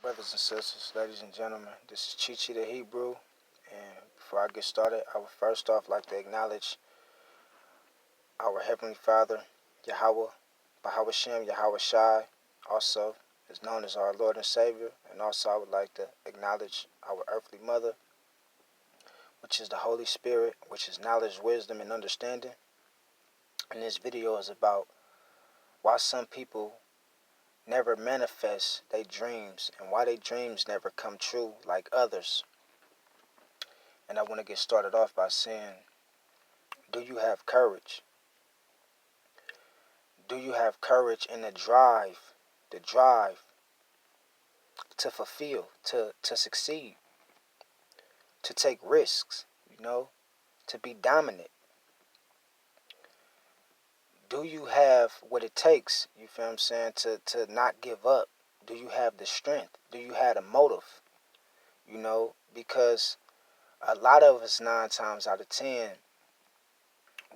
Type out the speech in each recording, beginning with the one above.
Brothers and sisters, ladies and gentlemen, this is Chichi the Hebrew. And before I get started, I would first off like to acknowledge our Heavenly Father, Yahweh, Bahawah Shem, Yahweh Shai, also is known as our Lord and Savior. And also, I would like to acknowledge our earthly mother, which is the Holy Spirit, which is knowledge, wisdom, and understanding. And this video is about why some people never manifest their dreams and why their dreams never come true like others. And I want to get started off by saying, do you have courage? Do you have courage and the drive to fulfill, to succeed, to take risks, to be dominant? Do you have what it takes, you feel what I'm saying, to not give up? Do you have the strength? Do you have a motive? Because a lot of us, 9 times out of 10,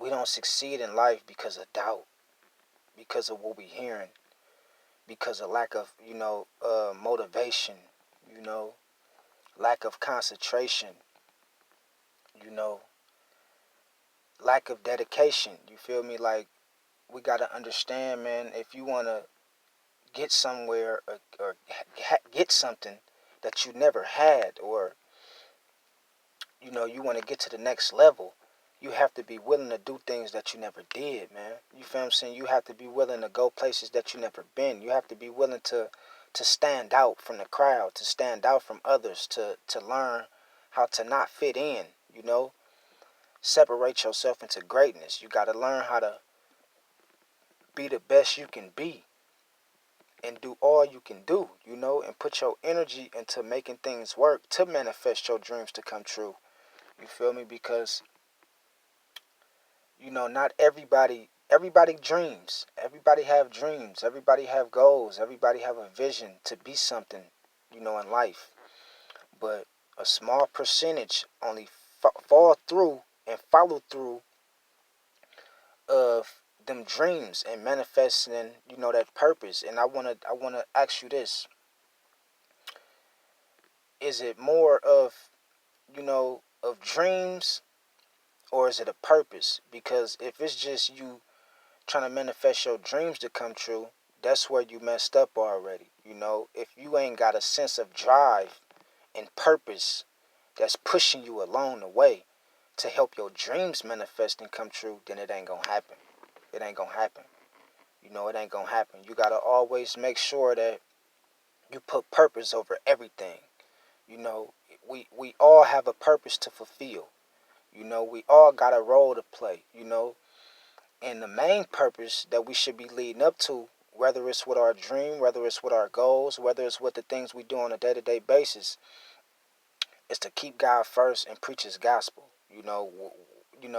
we don't succeed in life because of doubt, because of what we're hearing, because of lack of, motivation, you know, lack of concentration, you know, lack of dedication. You feel me? Like, we got to understand, man, if you want to get somewhere or get something that you never had, or, you want to get to the next level, you have to be willing to do things that you never did, man. You feel what I'm saying? You have to be willing to go places that you never been. You have to be willing to stand out from the crowd, to stand out from others, to learn how to not fit in, separate yourself into greatness. You got to learn how to be the best you can be and do all you can do, and put your energy into making things work to manifest your dreams to come true. You feel me? Because not everybody dreams. Everybody have dreams. Everybody have goals. Everybody have a vision to be something, in life. But a small percentage only fall through and follow through of them dreams and manifesting, that purpose. And I wanna ask you this: is it more of, of dreams, or is it a purpose? Because if it's just you trying to manifest your dreams to come true, that's where you messed up already. If you ain't got a sense of drive and purpose that's pushing you along the way to help your dreams manifest and come true, then it ain't gonna happen. It ain't gonna happen. It ain't gonna happen. You gotta always make sure that you put purpose over everything. You know, we all have a purpose to fulfill. We all got a role to play, and the main purpose that we should be leading up to, whether it's with our dream, whether it's with our goals, whether it's with the things we do on a day-to-day basis, is to keep God first and preach his gospel.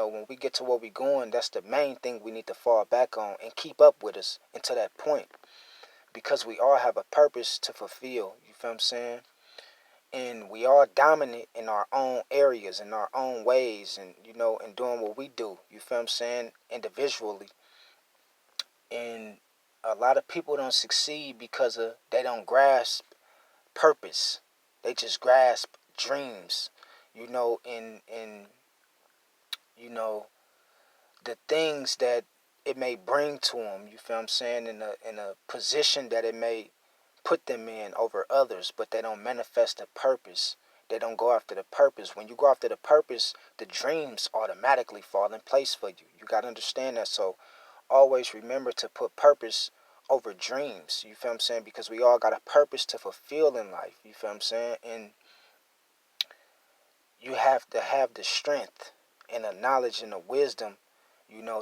When we get to where we going, that's the main thing we need to fall back on and keep up with us until that point. Because we all have a purpose to fulfill, you feel what I'm saying? And we are dominant in our own areas, in our own ways, and and doing what we do, you feel what I'm saying, individually. And a lot of people don't succeed because they don't grasp purpose. They just grasp dreams, and the things that it may bring to them, you feel what I'm saying, in a position that it may put them in over others, but they don't manifest the purpose. They don't go after the purpose. When you go after the purpose, the dreams automatically fall in place for you. You got to understand that. So always remember to put purpose over dreams. You feel what I'm saying? Because we all got a purpose to fulfill in life. You feel what I'm saying? And you have to have the strength and the knowledge and the wisdom,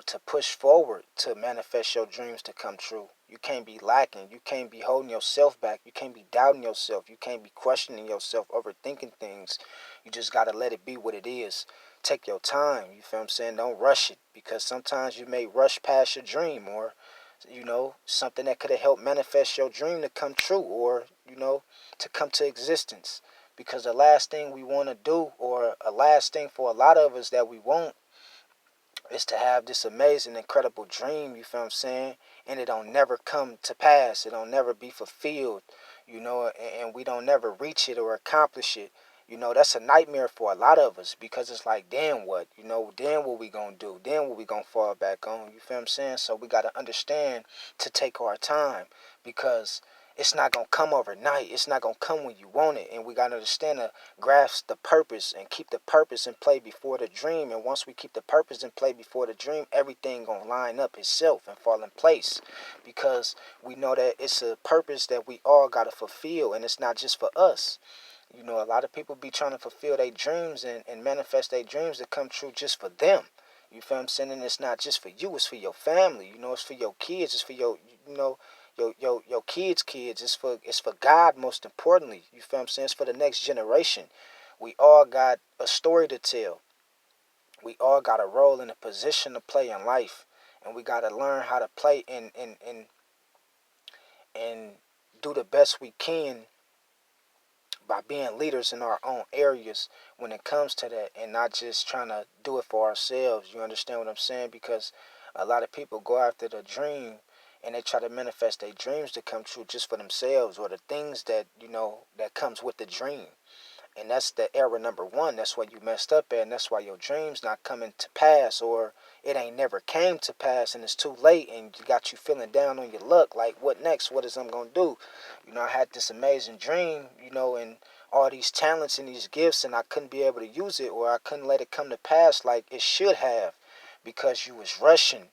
to push forward to manifest your dreams to come true. You can't be lacking. You can't be holding yourself back. You can't be doubting yourself. You can't be questioning yourself, overthinking things. You just got to let it be what it is. Take your time. You feel what I'm saying? Don't rush it, because sometimes you may rush past your dream, or, something that could have helped manifest your dream to come true, or, to come to existence. Because the last thing we want to do, or a last thing for a lot of us that we want, is to have this amazing, incredible dream, you feel what I'm saying? And it don't never come to pass. It don't never be fulfilled. and we don't never reach it or accomplish it. That's a nightmare for a lot of us because it's like, then what? Then what we gonna do? Then what we gonna fall back on? You feel what I'm saying? So we gotta understand to take our time because it's not gonna come overnight. It's not gonna come when you want it, and we gotta understand to grasp the purpose and keep the purpose in play before the dream. And once we keep the purpose in play before the dream, everything gonna line up itself and fall in place because we know that it's a purpose that we all gotta fulfill, and it's not just for us. A lot of people be trying to fulfill their dreams and manifest their dreams to come true just for them. You feel what I'm saying? And it's not just for you, it's for your family. It's for your kids, it's for you know, your kids' kids. It's for God most importantly. You feel what I'm saying? It's for the next generation. We all got a story to tell. We all got a role and a position to play in life. And we gotta learn how to play and do the best we can by being leaders in our own areas when it comes to that and not just trying to do it for ourselves. You understand what I'm saying? Because a lot of people go after the dream and they try to manifest their dreams to come true just for themselves or the things that comes with the dream. And that's the error number one. That's why you messed up at, and that's why your dream's not coming to pass, or it ain't never came to pass, and it's too late, and you got you feeling down on your luck. Like, what next? What is I'm gonna do? I had this amazing dream, and all these talents and these gifts, and I couldn't be able to use it, or I couldn't let it come to pass like it should have, because you was rushing.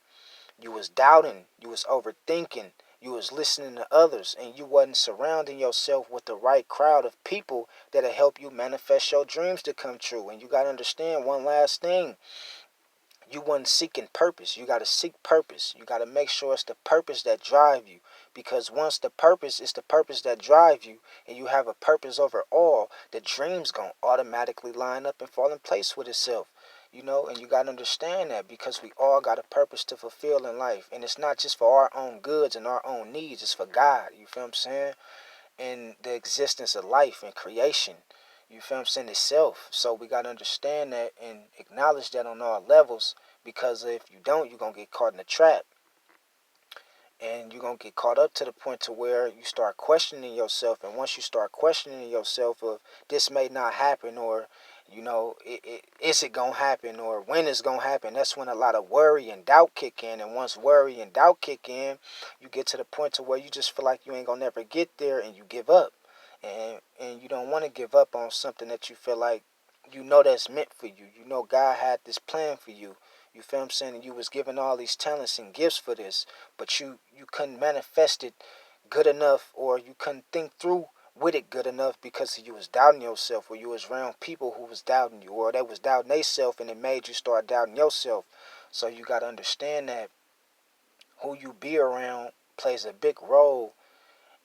You was doubting, you was overthinking, you was listening to others, and you wasn't surrounding yourself with the right crowd of people that'll help you manifest your dreams to come true. And you gotta understand one last thing. You wasn't seeking purpose. You gotta seek purpose. You gotta make sure it's the purpose that drive you. Because once the purpose is the purpose that drive you, and you have a purpose over all, the dreams gonna automatically line up and fall in place with itself. And you got to understand that because we all got a purpose to fulfill in life. And it's not just for our own goods and our own needs, it's for God. You feel what I'm saying? And the existence of life and creation. You feel what I'm saying? Itself. So we got to understand that and acknowledge that on all levels because if you don't, you're going to get caught in a trap. And you're going to get caught up to the point to where you start questioning yourself. And once you start questioning yourself of this may not happen or is it going to happen or when it's going to happen, that's when a lot of worry and doubt kick in. And once worry and doubt kick in, you get to the point to where you just feel like you ain't going to never get there and you give up. And you don't want to give up on something that you feel like that's meant for you. God had this plan for you. You feel what I'm saying? And you was given all these talents and gifts for this, but you couldn't manifest it good enough or you couldn't think through with it good enough because you was doubting yourself or you was around people who was doubting you or they was doubting themselves and it made you start doubting yourself. So you got to understand that who you be around plays a big role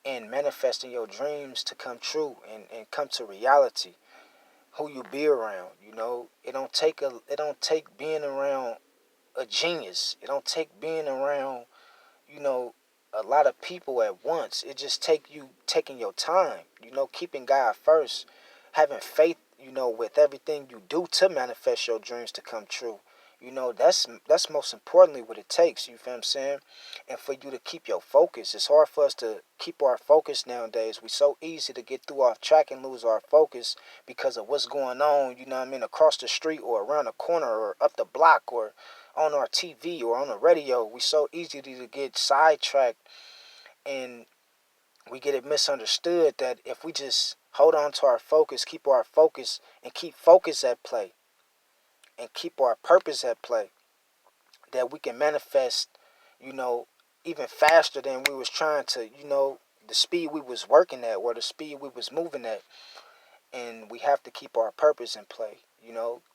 in manifesting your dreams to come true and come to reality. Who you be around, it don't take being around a genius. It don't take being around, you know, a lot of people at once. It just take you taking your time, keeping God first, having faith, with everything you do to manifest your dreams to come true. That's most importantly what it takes, you feel what I'm saying? And for you to keep your focus. It's hard for us to keep our focus nowadays. We so easy to get through off track and lose our focus because of what's going on, across the street or around the corner or up the block or on our TV or on the radio. We so easy to get sidetracked and we get it misunderstood that if we just hold on to our focus, keep our focus and keep focus at play and keep our purpose at play, that we can manifest, you know, even faster than we was trying to, the speed we was working at or the speed we was moving at. And we have to keep our purpose in play.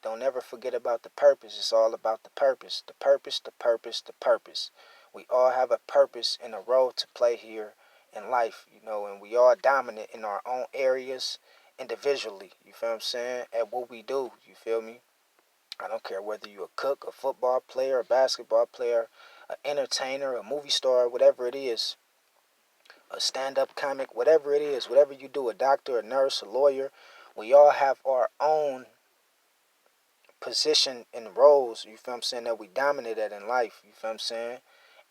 Don't ever forget about the purpose. It's all about the purpose. The purpose, the purpose, the purpose. We all have a purpose and a role to play here in life, and we all dominant in our own areas individually. You feel what I'm saying? At what we do, you feel me? I don't care whether you're a cook, a football player, a basketball player, an entertainer, a movie star, whatever it is, a stand-up comic, whatever it is, whatever you do, a doctor, a nurse, a lawyer, we all have our own position and roles, you feel what I'm saying, that we dominate at in life, you feel what I'm saying?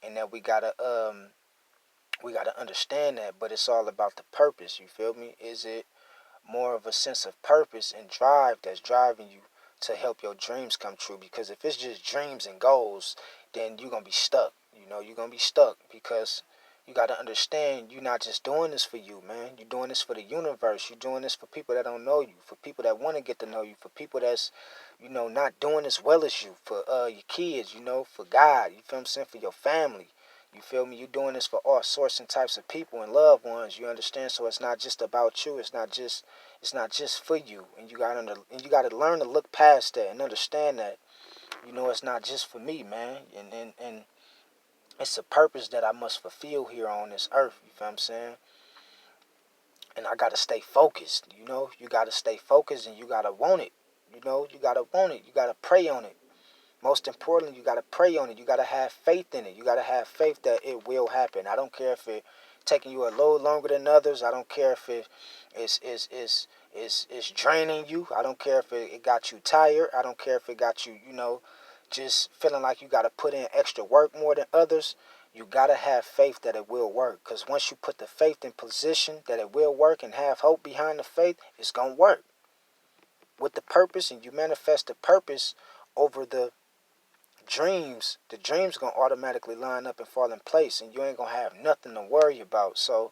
And that we gotta We got to understand that, but it's all about the purpose. You feel me? Is it more of a sense of purpose and drive that's driving you to help your dreams come true? Because if it's just dreams and goals, then you're going to be stuck. You're going to be stuck because you got to understand you're not just doing this for you, man. You're doing this for the universe. You're doing this for people that don't know you, for people that want to get to know you, for people that's, not doing as well as you, for your kids, for God, you feel what I'm saying, for your family. You feel me? You're doing this for all sorts and types of people and loved ones. You understand? So it's not just about you. It's not just for you. And you gotta learn to look past that and understand that, it's not just for me, man. And it's a purpose that I must fulfill here on this earth. You feel what I'm saying? And I gotta stay focused. You gotta stay focused and you gotta want it. You gotta want it. You gotta pray on it. Most importantly, you got to pray on it. You got to have faith in it. You got to have faith that it will happen. I don't care if it's taking you a little longer than others. I don't care if it's draining you. I don't care if it got you tired. I don't care if it got you, just feeling like you got to put in extra work more than others. You got to have faith that it will work. Because once you put the faith in position that it will work and have hope behind the faith, it's going to work. With the purpose, and you manifest the purpose over the dreams gonna automatically line up and fall in place, and you ain't gonna have nothing to worry about. So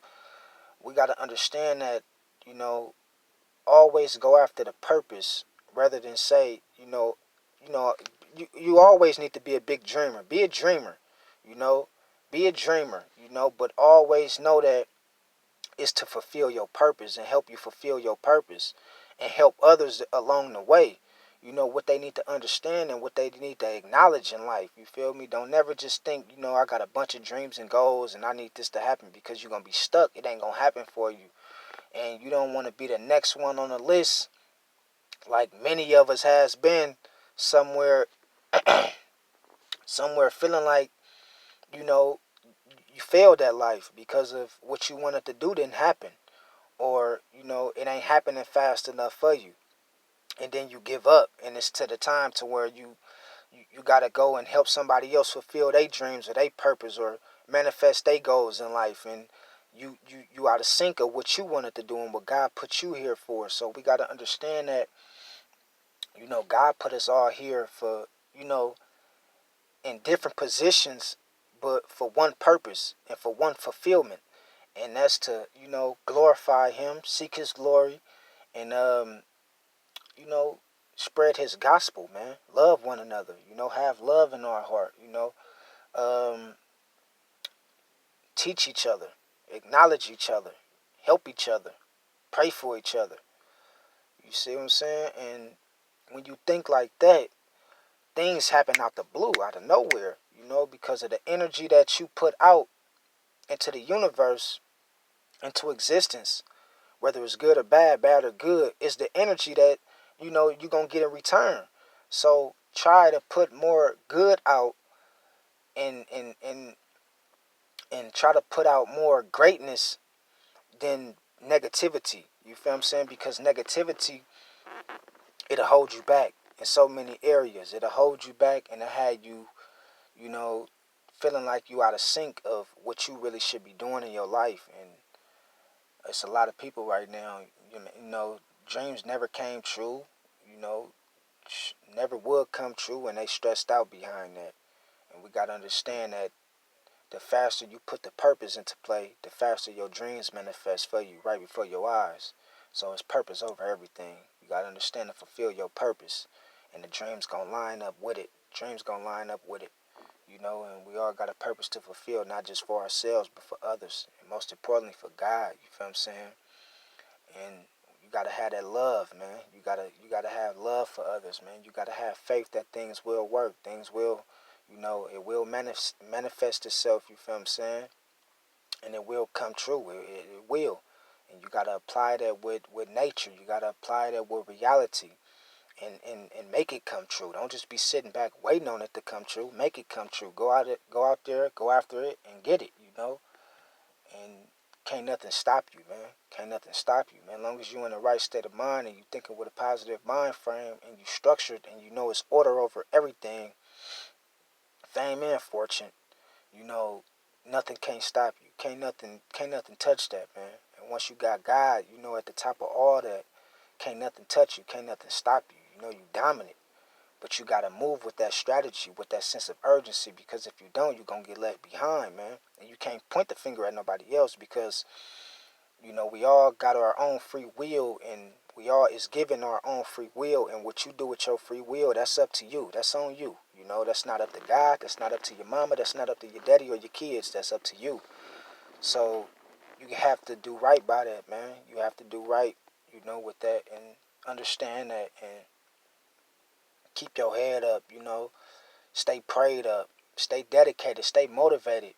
we gotta understand that, you know, always go after the purpose rather than say, you know, you always need to be a big dreamer. Be a dreamer, you know, be a dreamer, but always know that it's to fulfill your purpose and help you fulfill your purpose and help others along the way. What they need to understand and what they need to acknowledge in life. You feel me? Don't never just think, I got a bunch of dreams and goals and I need this to happen, because you're going to be stuck. It ain't going to happen for you. And you don't want to be the next one on the list, like many of us has been somewhere, somewhere feeling like, you know, you failed at life because of what you wanted to do didn't happen. Or, it ain't happening fast enough for you. And then you give up, and it's to the time to where you got to go and help somebody else fulfill their dreams or their purpose or manifest their goals in life. And you out of sync of what you wanted to do and what God put you here for. So we got to understand that, God put us all here for, in different positions, but for one purpose and for one fulfillment. And that's to, glorify him, seek his glory, and you know, spread his gospel, man. Love one another, have love in our heart, um, teach each other, acknowledge each other, help each other, pray for each other. You see what I'm saying? And when you think like that, things happen out the blue, out of nowhere, because of the energy that you put out into the universe, into existence, whether it's good or bad, bad or good, it's the energy that, you're going to get in return. So try to put more good out and try to put out more greatness than negativity. You feel what I'm saying? Because negativity, it'll hold you back in so many areas. It'll hold you back and it'll have you, you know, feeling like you out of sync of what you really should be doing in your life. And it's a lot of people right now, dreams never came true, you know, never would come true, and they stressed out behind that. And we got to understand that the faster you put the purpose into play, the faster your dreams manifest for you right before your eyes. So it's purpose over everything. You got to understand to fulfill your purpose. And the dreams going to line up with it. Dreams going to line up with it. And we all got a purpose to fulfill, not just for ourselves, but for others. And most importantly, for God. You feel what I'm saying? And you gotta have that love, man. You gotta have love for others, man. You gotta have faith that things will work. Things will, it will manifest itself. You feel what I'm saying? And it will come true. It will. And you gotta apply that with nature. You gotta apply that with reality. And make it come true. Don't just be sitting back waiting on it to come true. Make it come true. Go out there, go after it, and get it. And can't nothing stop you, man. Can't nothing stop you, man. As long as you're in the right state of mind and you thinking with a positive mind frame and you structured and you know it's order over everything, fame and fortune, nothing can't stop you. can't nothing touch that, man. And once you got God, at the top of all that, can't nothing touch you, can't nothing stop you. You dominant. But you gotta move with that strategy, with that sense of urgency, because if you don't, you're gonna get left behind, man. And you can't point the finger at nobody else because, we all got our own free will, and we all is given our own free will, and what you do with your free will, that's up to you. That's on you. That's not up to God, that's not up to your mama, that's not up to your daddy or your kids, that's up to you. So you have to do right by that, man. You have to do right, with that, and understand that, and keep your head up, stay prayed up, stay dedicated, stay motivated,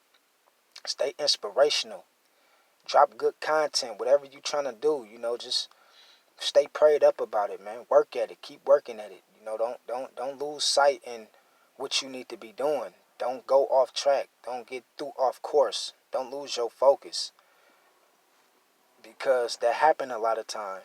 stay inspirational, drop good content, whatever you trying to do, just stay prayed up about it, man. Work at it, keep working at it. Don't lose sight in what you need to be doing. Don't go off track. Don't get through off course. Don't lose your focus, because that happen a lot of time.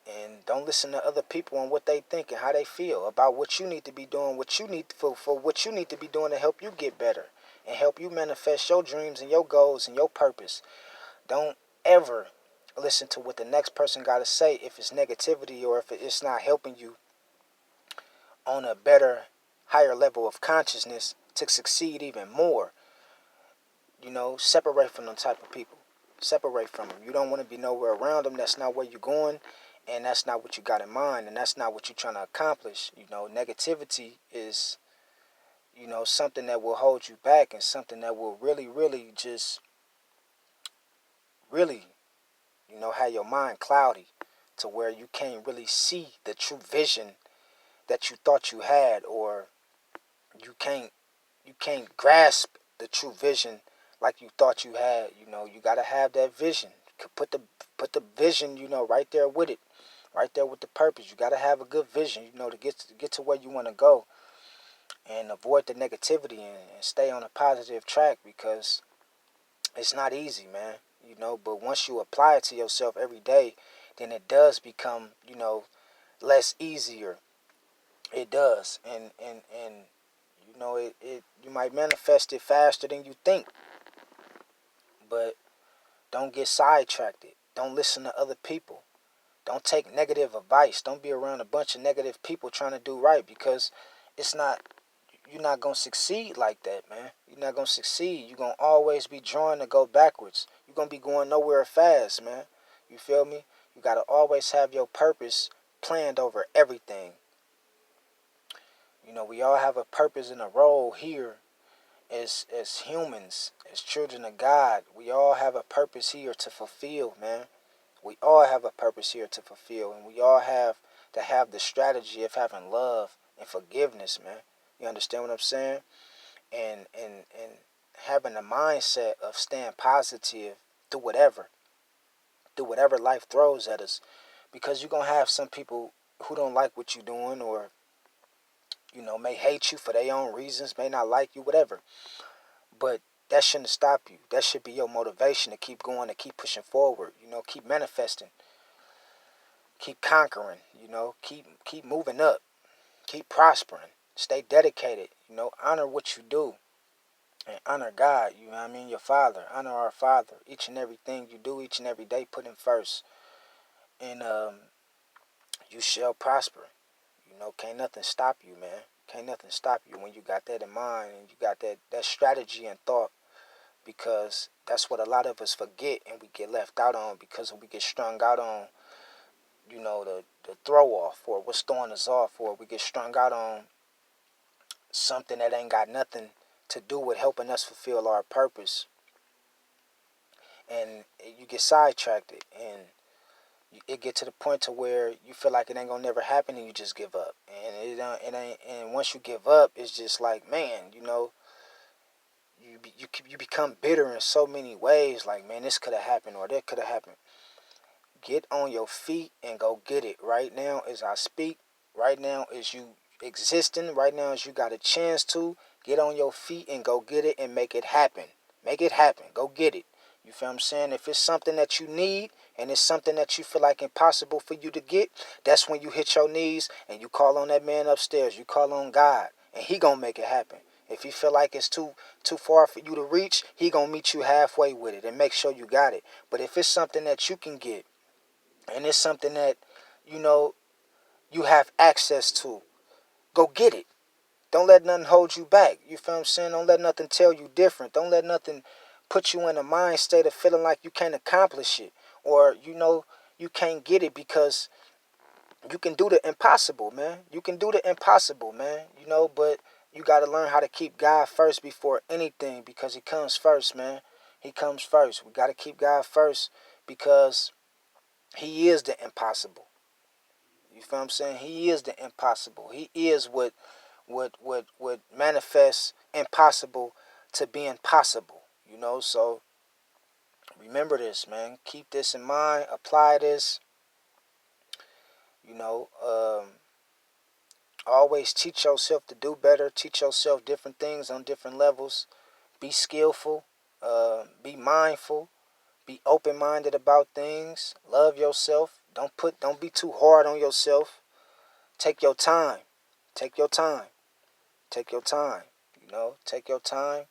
And don't listen to other people and what they think and how they feel about what you need to be doing, what you need for what you need to be doing to help you get better and help you manifest your dreams and your goals and your purpose. Don't ever listen to what the next person got to say if it's negativity or if it's not helping you on a better, higher level of consciousness to succeed even more. Separate from them type of people. Separate from them. You don't want to be nowhere around them. That's not where you're going, and that's not what you got in mind, and that's not what you're trying to accomplish. Negativity is, something that will hold you back and something that will really, really just, really, have your mind cloudy to where you can't really see the true vision that you thought you had, or you can't grasp the true vision like you thought you had. You gotta have that vision. Put the vision, right there with it, right there with the purpose. You gotta have a good vision, to get to where you want to go, and avoid the negativity, and stay on a positive track, because it's not easy, man. But once you apply it to yourself every day, then it does become, less easier. It does, and it you might manifest it faster than you think, but don't get sidetracked. Don't listen to other people. Don't take negative advice. Don't be around a bunch of negative people trying to do right, because it's not you're not gonna succeed like that, man. You're not gonna succeed. You're gonna always be drawn to go backwards. You're gonna be going nowhere fast, man. You feel me? You gotta always have your purpose planned over everything. We all have a purpose and a role here as humans, as children of God. We all have a purpose here to fulfill, man. We all have a purpose here to fulfill, and we all have to have the strategy of having love and forgiveness, man. You understand what I'm saying? And having a mindset of staying positive through whatever life throws at us, because you're gonna have some people who don't like what you're doing, or may hate you for their own reasons, may not like you, whatever. But that shouldn't stop you. That should be your motivation to keep going, to keep pushing forward. Keep manifesting, keep conquering. Keep moving up, keep prospering. Stay dedicated. Honor what you do, and honor God. You know what I mean? Your Father. Honor our Father. Each and everything you do, each and every day, put Him first, and you shall prosper. Can't nothing stop you, man. Can't nothing stop you when you got that in mind, and you got that strategy and thought, because that's what a lot of us forget, and we get left out on, because we get strung out on, the throw off, or what's throwing us off, or we get strung out on something that ain't got nothing to do with helping us fulfill our purpose, and you get sidetracked, and it get to the point to where you feel like it ain't gonna never happen, and you just give up. And it ain't. And once you give up, it's just like, man, you become bitter in so many ways. Like, man, this could have happened, or that could have happened. Get on your feet and go get it right now as I speak. Right now as you existing. Right now as you got a chance to get on your feet and go get it and make it happen. Make it happen. Go get it. You feel what I'm saying? If it's something that you need, and it's something that you feel like impossible for you to get, that's when you hit your knees and you call on that man upstairs. You call on God, and He gonna make it happen. If he feel like it's too far for you to reach, he gonna meet you halfway with it and make sure you got it. But if it's something that you can get, and it's something that, you know, you have access to, go get it. Don't let nothing hold you back. You feel what I'm saying? Don't let nothing tell you different. Don't let nothing put you in a mind state of feeling like you can't accomplish it, or you can't get it, because you can do the impossible, man. You can do the impossible, man. But you got to learn how to keep God first before anything, because he comes first, man. He comes first. We got to keep God first, because he is the impossible. You feel what I'm saying? He is the impossible. He is what manifests impossible to being possible. So remember this, man. Keep this in mind. Apply this. You know, always teach yourself to do better. Teach yourself different things on different levels. Be skillful. Be mindful. Be open-minded about things. Love yourself. Don't be too hard on yourself. Take your time. Take your time. Take your time. Take your time.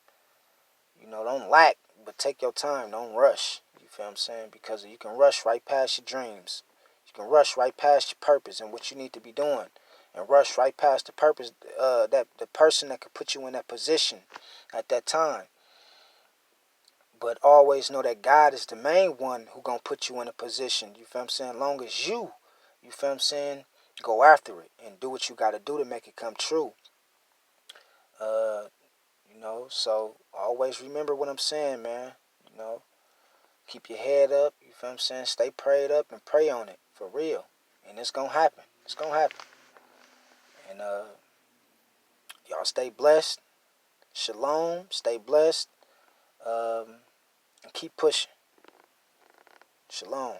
Don't lack, but take your time. Don't rush. You feel what I'm saying? Because you can rush right past your dreams. You can rush right past your purpose and what you need to be doing, and rush right past the purpose, that the person that could put you in that position at that time. But always know that God is the main one who gonna put you in a position. You feel what I'm saying? Long as you feel what I'm saying, go after it and do what you gotta do to make it come true. Uh, so always remember what I'm saying, man. You know, keep your head up. You feel what I'm saying? Stay prayed up and pray on it for real, and it's gonna happen. It's gonna happen. And y'all stay blessed. Shalom. Stay blessed. And keep pushing. Shalom.